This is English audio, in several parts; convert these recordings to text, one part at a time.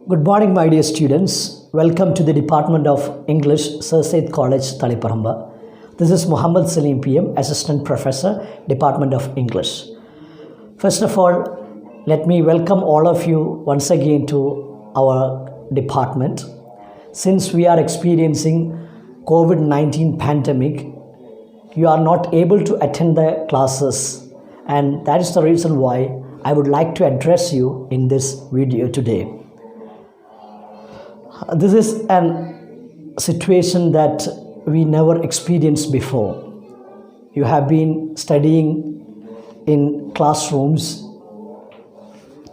Good morning, my dear students. Welcome to the Department of English, Sir Said College, Taliparamba. This is Muhammad Salim PM, Assistant Professor, Department of English. First of all, let me welcome all of you once again to our department. Since we are experiencing COVID-19 pandemic, you are not able to attend the classes, and that is the reason why I would like to address you in this video today. This is a situation that we never experienced before. You have been studying in classrooms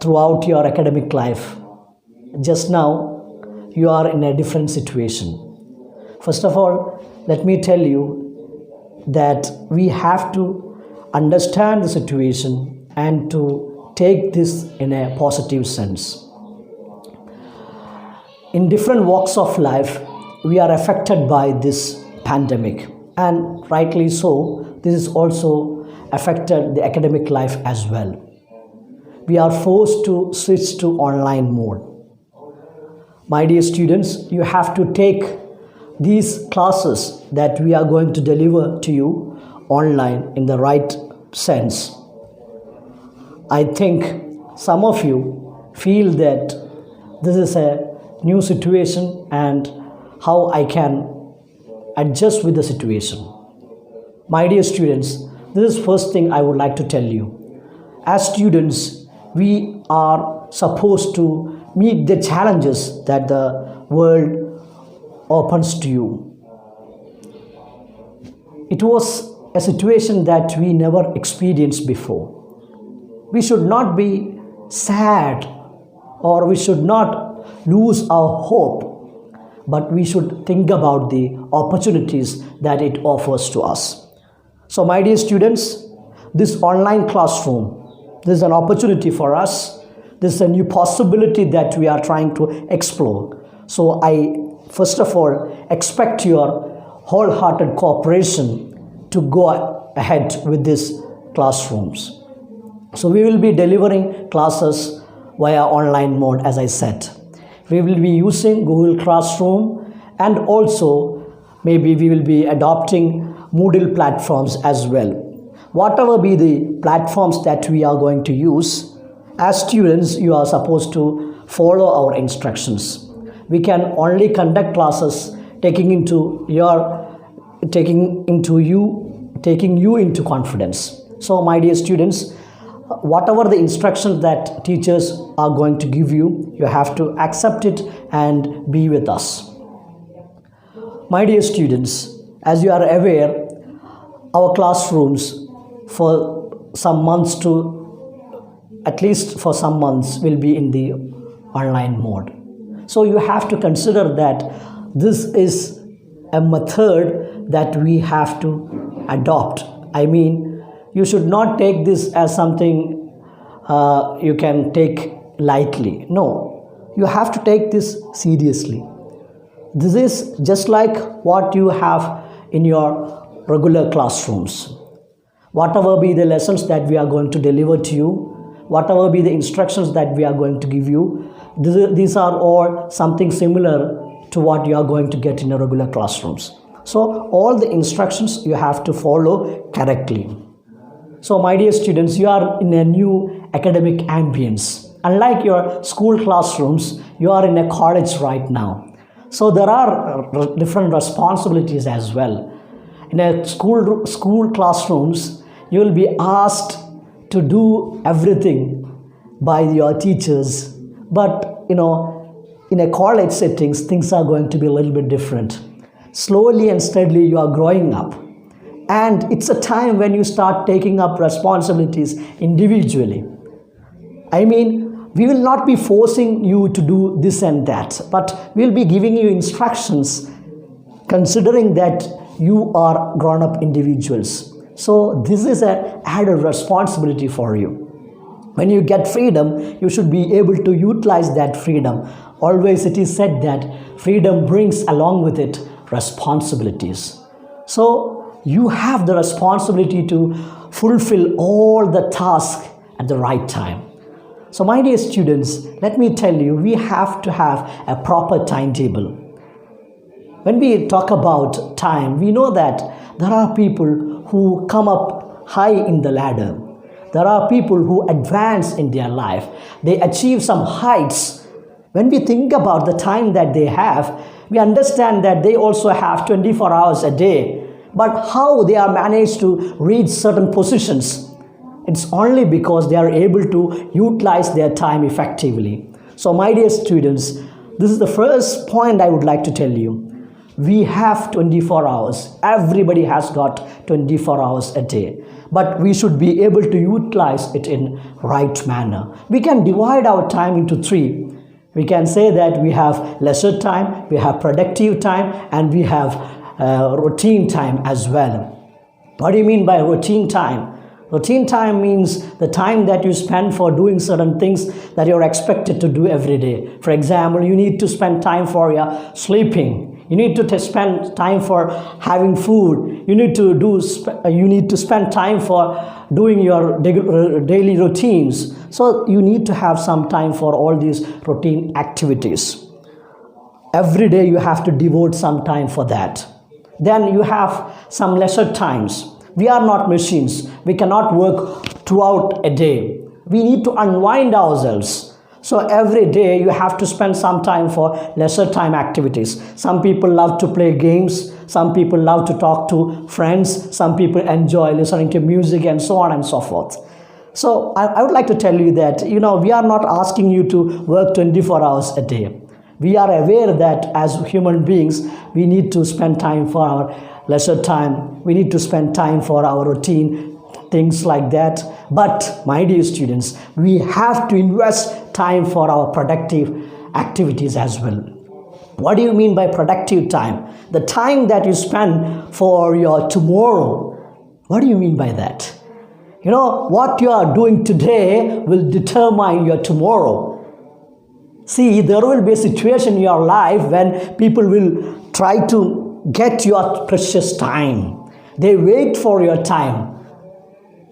throughout your academic life. Just now, you are in a different situation. First of all, let me tell you that we have to understand the situation and to take this in a positive sense. In different walks of life, we are affected by this pandemic, and rightly so, this is also affected the academic life as well. We are forced to switch to online mode. My dear students, you have to take these classes that we are going to deliver to you online in the right sense. I think some of you feel that this is a new situation and how I can adjust with the situation. My dear students, this is first thing I would like to tell you. As students, we are supposed to meet the challenges that the world opens to you. It was a situation that we never experienced before. We should not be sad, or we should not lose our hope, but we should think about the opportunities that it offers to us. So my dear students, this online classroom, this is an opportunity for us. This is a new possibility that we are trying to explore. So I, first of all, expect your wholehearted cooperation to go ahead with these classrooms. So we will be delivering classes via online mode, as I said. We will be using Google Classroom, and also maybe we will be adopting Moodle platforms as well. Whatever be the platforms that we are going to use, as students, you are supposed to follow our instructions. We can only conduct classes taking you into confidence. So my dear students, whatever the instructions that teachers are going to give you, you have to accept it and be with us. My dear students, as you are aware, our classrooms for some months at least for some months will be in the online mode. So you have to consider that this is a method that we have to adopt. I mean, you should not take this as something you can take lightly. No, you have to take this seriously. This is just like what you have in your regular classrooms. Whatever be the lessons that we are going to deliver to you, whatever be the instructions that we are going to give you, these are all something similar to what you are going to get in your regular classrooms. So all the instructions you have to follow correctly. So my dear students, you are in a new academic ambience. Unlike your school classrooms, you are in a college right now. So there are different responsibilities as well. In a school classrooms, you will be asked to do everything by your teachers. But in a college settings, things are going to be a little bit different. Slowly and steadily, you are growing up. And it's a time when you start taking up responsibilities individually. I mean, we will not be forcing you to do this and that, but we'll be giving you instructions considering that you are grown-up individuals. So this is an added responsibility for you. When you get freedom, you should be able to utilize that freedom. Always it is said that freedom brings along with it responsibilities. So you have the responsibility to fulfill all the tasks at the right time. So my dear students, let me tell you, we have to have a proper timetable. When we talk about time, we know that there are people who come up high in the ladder. There are people who advance in their life. They achieve some heights. When we think about the time that they have, we understand that they also have 24 hours a day. But how they are managed to reach certain positions? It's only because they are able to utilize their time effectively. So my dear students, this is the first point I would like to tell you. We have 24 hours. Everybody has got 24 hours a day. But we should be able to utilize it in right manner. We can divide our time into three. We can say that we have leisure time, we have productive time, and we have routine time as well. What do you mean by routine time? Routine time means the time that you spend for doing certain things that you're expected to do every day. For example, you need to spend time for your sleeping. You need to spend time for having food. You need to spend time for doing your daily routines. So you need to have some time for all these routine activities. Every day you have to devote some time for that. Then you have some leisure times. We are not machines. We cannot work throughout a day. We need to unwind ourselves. So every day you have to spend some time for leisure time activities. Some people love to play games. Some people love to talk to friends. Some people enjoy listening to music and so on and so forth. So I would like to tell you that, we are not asking you to work 24 hours a day. We are aware that as human beings, we need to spend time for our leisure time. We need to spend time for our routine, things like that. But my dear students, we have to invest time for our productive activities as well. What do you mean by productive time? The time that you spend for your tomorrow. What do you mean by that? What you are doing today will determine your tomorrow. See, there will be a situation in your life when people will try to get your precious time. They wait for your time.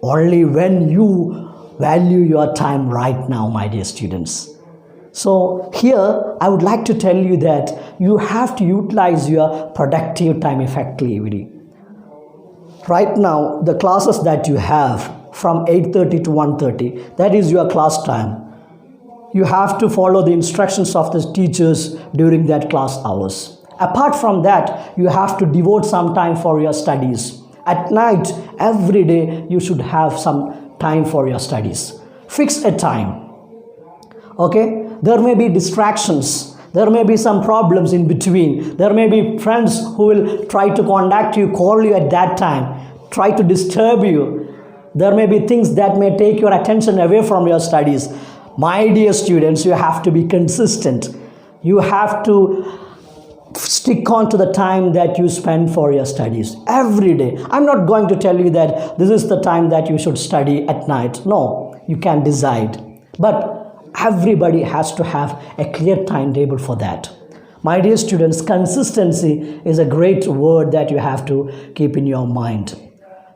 Only when you value your time right now, my dear students. So here, I would like to tell you that you have to utilize your productive time effectively. Right now, the classes that you have from 8:30 to 1:30, that is your class time. You have to follow the instructions of the teachers during that class hours. Apart from that, you have to devote some time for your studies. At night, every day, you should have some time for your studies. Fix a time. Okay? There may be distractions. There may be some problems in between. There may be friends who will try to contact you, call you at that time, try to disturb you. There may be things that may take your attention away from your studies. My dear students, you have to be consistent. You have to stick on to the time that you spend for your studies every day. I'm not going to tell you that this is the time that you should study at night. No, you can decide. But everybody has to have a clear timetable for that. My dear students, consistency is a great word that you have to keep in your mind.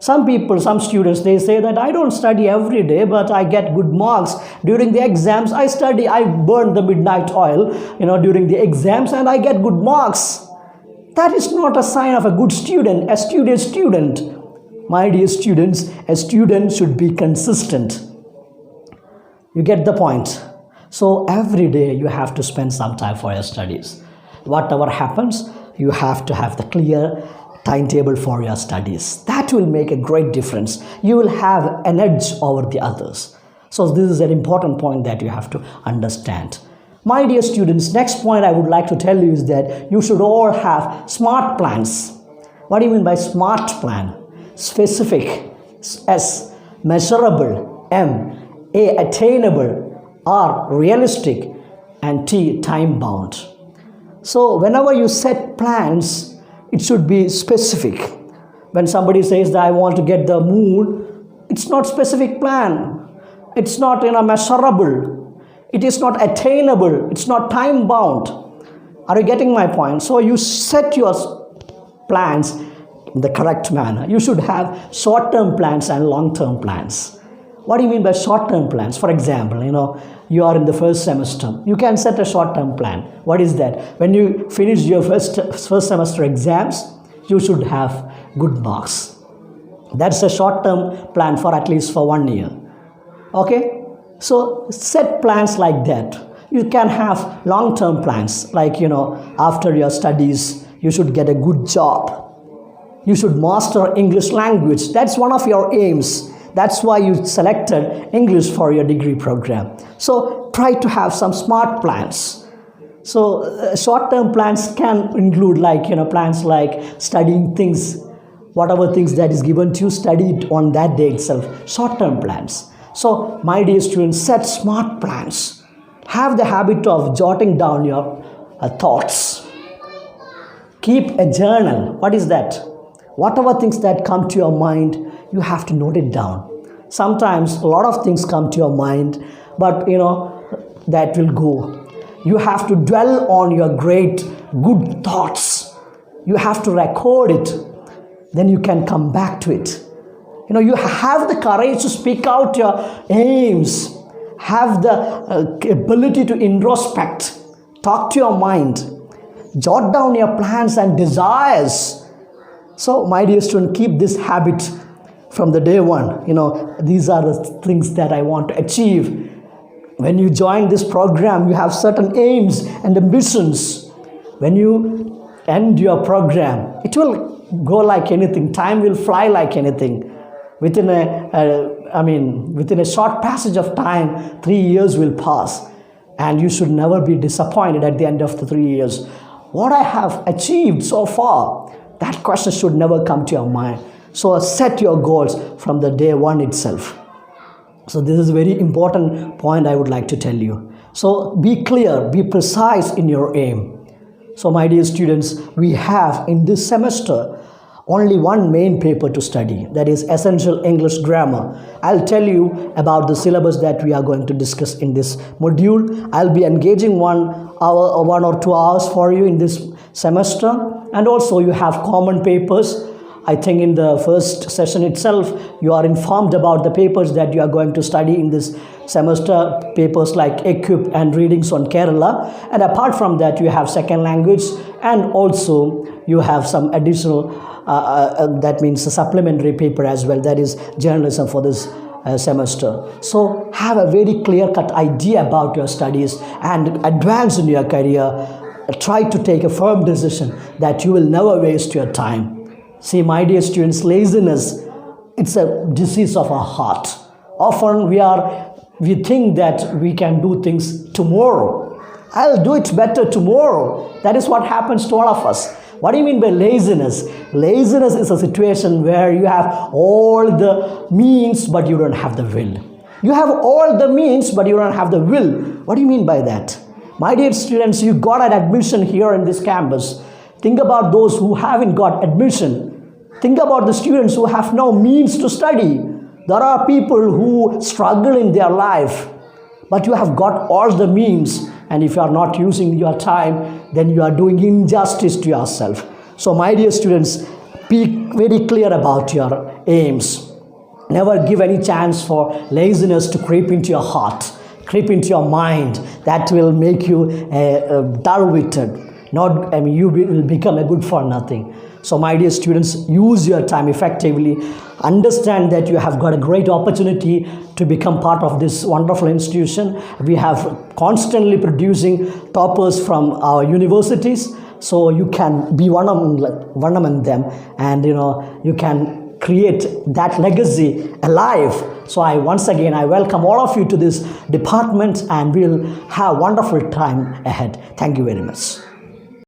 Some students, they say that I don't study every day, but I get good marks. During the exams, I study, I burn the midnight oil, during the exams, and I get good marks. That is not a sign of a good student, a student. My dear students, a student should be consistent. You get the point. So every day you have to spend some time for your studies. Whatever happens, you have to have the clear timetable for your studies. That will make a great difference. You will have an edge over the others. So this is an important point that you have to understand. My dear students, next point I would like to tell you is that you should all have SMART plans. What do you mean by SMART plan? Specific, S, measurable, M, A, attainable, R, realistic, and T, time bound. So whenever you set plans, it should be specific. When somebody says that I want to get the moon, it's not specific plan. It's not measurable. It is not attainable. It's not time bound. Are you getting my point? So you set your plans in the correct manner. You should have short-term plans and long-term plans. What do you mean by short-term plans? For example, you are in the first semester, you can set a short-term plan. What is that? When you finish your first semester exams, you should have good marks. That's a short-term plan for at least for 1 year. Okay? So set plans like that. You can have long-term plans, like, after your studies, you should get a good job. You should master English language. That's one of your aims. That's why you selected English for your degree program. So try to have some smart plans. So short-term plans can include plans like studying things, whatever things that is given to you, study it on that day itself. Short-term plans. So my dear students, set smart plans. Have the habit of jotting down your thoughts. Keep a journal. What is that? Whatever things that come to your mind, you have to note it down. Sometimes a lot of things come to your mind, but that will go. You have to dwell on your great good thoughts. You have to record it. Then you can come back to it. You have the courage to speak out your aims. Have the ability to introspect. Talk to your mind. Jot down your plans and desires. So, my dear student, keep this habit from the day one. These are the things that I want to achieve. When you join this program, you have certain aims and ambitions. When you end your program, it will go like anything. Time will fly like anything. Within a short passage of time, 3 years will pass. And you should never be disappointed at the end of the 3 years. What I have achieved so far, that question should never come to your mind. So set your goals from the day one itself. So this is a very important point I would like to tell you. So be clear, be precise in your aim. So my dear students, we have in this semester only one main paper to study, that is Essential English Grammar. I'll tell you about the syllabus that we are going to discuss in this module. I'll be engaging 1 hour or 1 or 2 hours for you in this semester. And also you have common papers. I think in the first session itself, you are informed about the papers that you are going to study in this semester, papers like Equip and Readings on Kerala. And apart from that, you have second language, and also you have some additional, that means a supplementary paper as well, that is journalism for this semester. So have a very clear-cut idea about your studies and advance in your career. Try to take a firm decision that you will never waste your time. See, my dear students, laziness, it's a disease of our heart. Often we think that we can do things tomorrow. I'll do it better tomorrow. That is what happens to all of us. What do you mean by laziness? Laziness is a situation where you have all the means, but you don't have the will. You have all the means, but you don't have the will. What do you mean by that? My dear students, you got an admission here in this campus. Think about those who haven't got admission. Think about the students who have no means to study. There are people who struggle in their life, but you have got all the means, and if you are not using your time, then you are doing injustice to yourself. So my dear students, be very clear about your aims. Never give any chance for laziness to creep into your heart, creep into your mind. That will make you dull-witted. You will become a good for nothing. So my dear students, use your time effectively. Understand that you have got a great opportunity to become part of this wonderful institution. We have constantly producing toppers from our universities. So you can be one among them, and you can create that legacy alive. So I welcome all of you to this department, and we'll have a wonderful time ahead. Thank you very much.